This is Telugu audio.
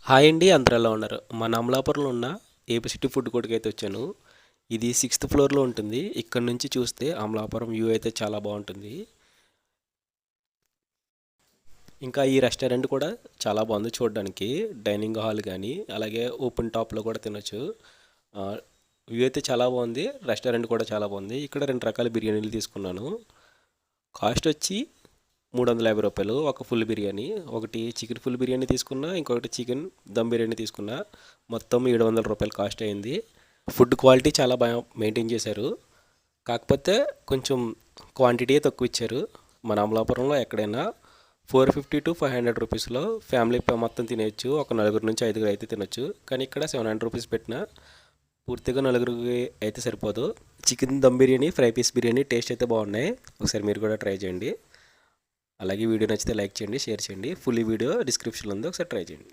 హాయ్ అండి, అందరూ ఎలా ఉన్నారు? మన అమలాపురంలో ఉన్న ఏపీ సిటీ ఫుడ్ కోర్ట్కి అయితే వచ్చాను. ఇది 6th ఫ్లోర్లో ఉంటుంది. ఇక్కడ నుంచి చూస్తే అమలాపురం వ్యూ అయితే చాలా బాగుంటుంది. ఇంకా ఈ రెస్టారెంట్ కూడా చాలా బాగుంది చూడడానికి. డైనింగ్ హాల్ కానీ అలాగే ఓపెన్ టాప్లో కూడా తినొచ్చు. వ్యూ అయితే చాలా బాగుంది. రెస్టారెంట్ కూడా చాలా బాగుంది. ఇక్కడ 2 రకాల బిర్యానీలు తీసుకున్నాను. కాస్ట్ వచ్చి రూ. 350 ఒక ఫుల్ బిర్యానీ. ఒకటి చికెన్ ఫుల్ బిర్యానీ తీసుకున్నా, ఇంకొకటి చికెన్ దమ్ బిర్యానీ తీసుకున్నా. మొత్తం రూ. 700 కాస్ట్ అయింది. ఫుడ్ క్వాలిటీ చాలా బాగా మెయింటైన్ చేశారు. కాకపోతే కొంచెం క్వాంటిటీ తక్కువ ఇచ్చారు. మన అమలాపురంలో ఎక్కడైనా 450 to 500 రూపీస్లో ఫ్యామిలీ మొత్తం తినేయచ్చు. ఒక 4 నుంచి 5 అయితే తినొచ్చు. కానీ ఇక్కడ 700 రూపీస్ పెట్టిన పూర్తిగా 4 అయితే సరిపోదు. Chicken dum biryani, fry piece biryani taste అయితే బాగున్నాయి. ఒకసారి మీరు కూడా ట్రై చేయండి. అలాగే వీడియో నచ్చితే లైక్ చేయండి, షేర్ చేయండి. ఫుల్ వీడియో డిస్క్రిప్షన్లో ఉంది, ఒకసారి ట్రై చేయండి.